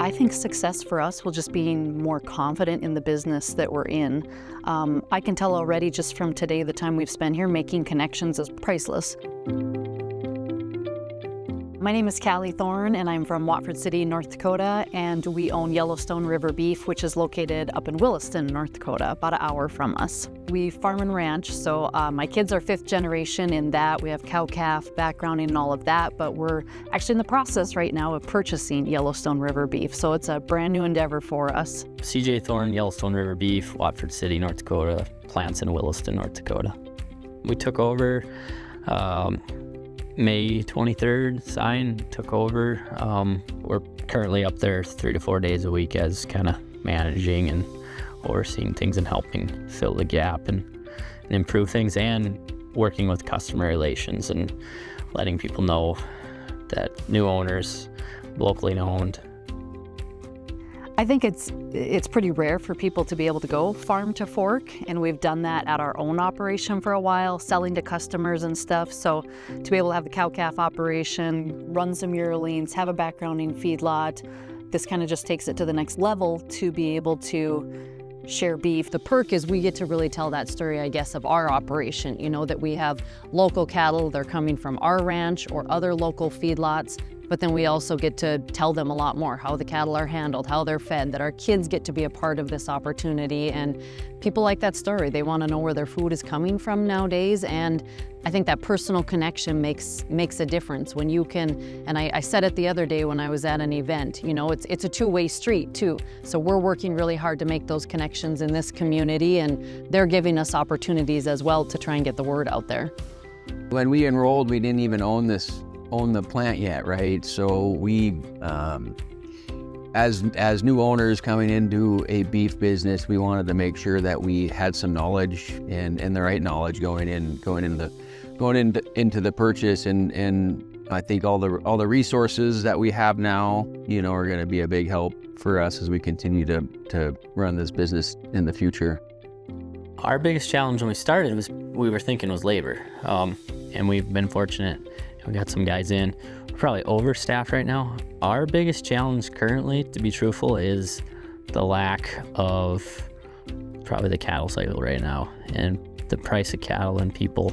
I think success for us will just being more confident in the business that we're in. I can tell already just from today, the time we've spent here, making connections is priceless. My name is Calli Thorne, and I'm from Watford City, North Dakota, and we own Yellowstone River Beef, which is located up in Williston, North Dakota, about an hour from us. We farm and ranch, so my kids are 5th generation in that. We have cow-calf background and all of that, but we're actually in the process right now of purchasing Yellowstone River Beef, so it's a brand new endeavor for us. CJ Thorne, Yellowstone River Beef, Watford City, North Dakota, plants in Williston, North Dakota. We took over May 23rd, took over. We're currently up there 3 to 4 days a week as kind of managing and overseeing things and helping fill the gap and improve things, and working with customer relations and letting people know that new owners, locally owned. I think it's pretty rare for people to be able to go farm to fork, and we've done that at our own operation for a while, selling to customers and stuff. So to be able to have the cow-calf operation, run some yearlings, have a background in feedlot, this kind of just takes it to the next level to be able to share beef. The perk is we get to really tell that story, I guess, of our operation, you know, that we have local cattle, they're coming from our ranch or other local feedlots. But then we also get to tell them a lot more, how the cattle are handled, how they're fed, that our kids get to be a part of this opportunity. And people like that story. They want to know where their food is coming from nowadays. And I think that personal connection makes a difference when you can, and I said it the other day when I was at an event, you know, it's a two-way street too. So we're working really hard to make those connections in this community, and they're giving us opportunities as well to try and get the word out there. When we enrolled, we didn't even own the plant yet, right? So we, as new owners coming into a beef business, we wanted to make sure that we had some knowledge and the right knowledge going into the purchase, and I think all the resources that we have now, you know, are going to be a big help for us as we continue to run this business in the future. Our biggest challenge when we started was labor, and we've been fortunate. We got some guys in. We're probably overstaffed right now. Our biggest challenge currently, to be truthful, is the lack of probably the cattle cycle right now, and the price of cattle and people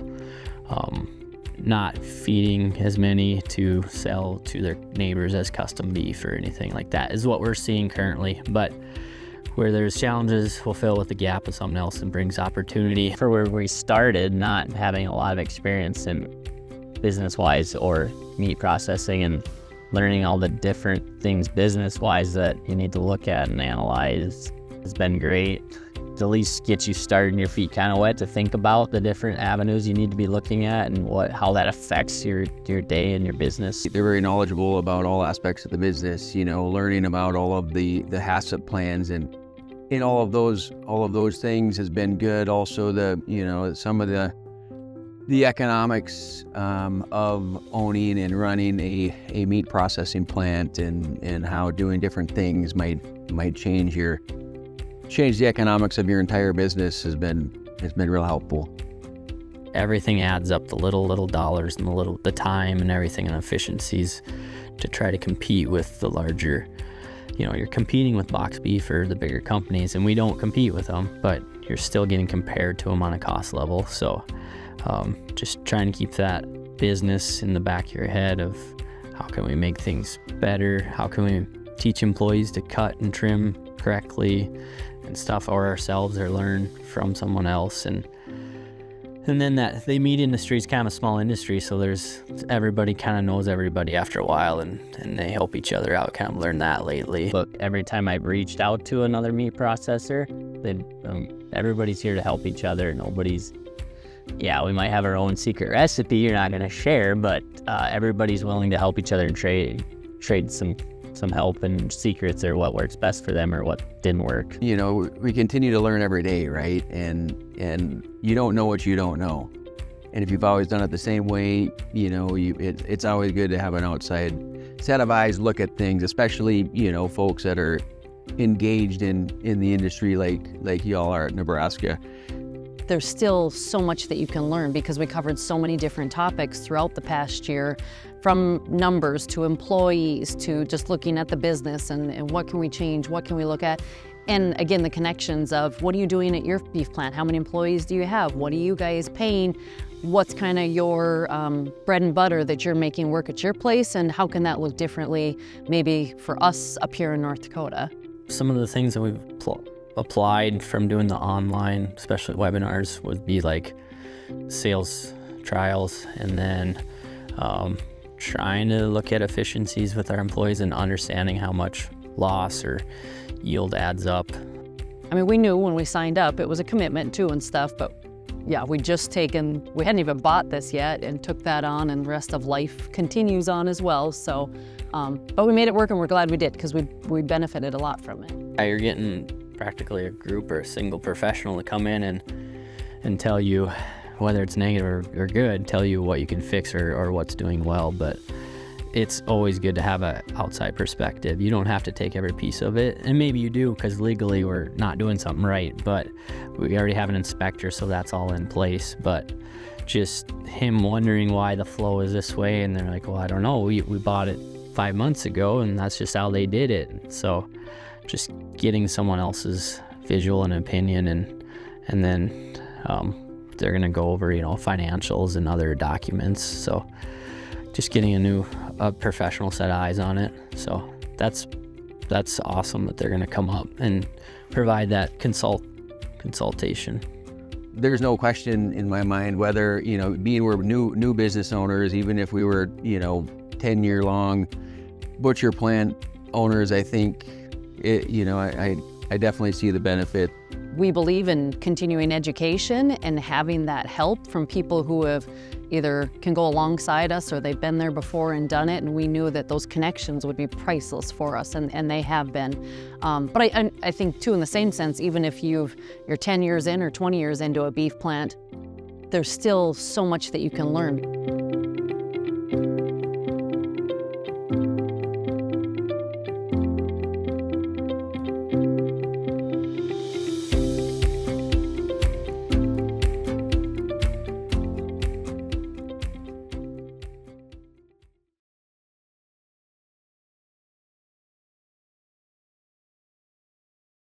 not feeding as many to sell to their neighbors as custom beef or anything like that is what we're seeing currently. But where there's challenges, we'll fill with the gap with something else and brings opportunity. For where we started, not having a lot of experience in business-wise or meat processing, and learning all the different things business-wise that you need to look at and analyze has been great. To at least get you started and your feet kind of wet to think about the different avenues you need to be looking at and how that affects your day and your business. They're very knowledgeable about all aspects of the business, you know, learning about all of the HACCP plans and all of those things has been good. Also, some of the economics of owning and running a meat processing plant and how doing different things might change the economics of your entire business has been real helpful. Everything adds up, the little dollars and the time and everything, and efficiencies to try to compete with the larger, you know, you're competing with box beef or the bigger companies, and we don't compete with them, but you're still getting compared to them on a cost level. So just trying to keep that business in the back of your head of how can we make things better, how can we teach employees to cut and trim correctly and stuff, or ourselves, or learn from someone else. And then that the meat industry is kind of a small industry, so everybody kind of knows everybody after a while, and they help each other out. Kind of learned that lately. But every time I've reached out to another meat processor, everybody's here to help each other. We might have our own secret recipe you're not going to share, but everybody's willing to help each other and trade some help and secrets, or what works best for them or what didn't work. You know, we continue to learn every day, right? And you don't know what you don't know. And if you've always done it the same way, you know, it's always good to have an outside set of eyes look at things, especially, you know, folks that are engaged in the industry like y'all are at Nebraska. there's still so much that you can learn because we covered so many different topics throughout the past year, from numbers to employees to just looking at the business and what can we change, what can we look at. And again, the connections of what are you doing at your beef plant? How many employees do you have? What are you guys paying? What's kind of your bread and butter that you're making work at your place, and how can that look differently maybe for us up here in North Dakota? Some of the things that we've applied from doing the online, especially webinars, would be like sales trials, and then trying to look at efficiencies with our employees and understanding how much loss or yield adds up. I mean, we knew when we signed up it was a commitment too and stuff, but yeah, we hadn't even bought this yet and took that on, and the rest of life continues on as well. So, but we made it work, and we're glad we did because we benefited a lot from it. You're getting practically a group or a single professional to come in and tell you, whether it's negative or good, tell you what you can fix or what's doing well. But it's always good to have an outside perspective. You don't have to take every piece of it, and maybe you do because legally we're not doing something right, but we already have an inspector, so that's all in place. But just him wondering why the flow is this way, and they're like, well, I don't know, we bought it 5 months ago and that's just how they did it. So just getting someone else's visual and opinion, and then they're gonna go over, financials and other documents. So just getting a professional set of eyes on it. So that's awesome that they're gonna come up and provide that consultation. There's no question in my mind whether, being we're new business owners, even if we were, 10-year-long butcher plant owners, I think, I definitely see the benefit. We believe in continuing education and having that help from people who have either can go alongside us or they've been there before and done it, and we knew that those connections would be priceless for us, and they have been. But I think too, in the same sense, even if you're 10 years in or 20 years into a beef plant, there's still so much that you can learn.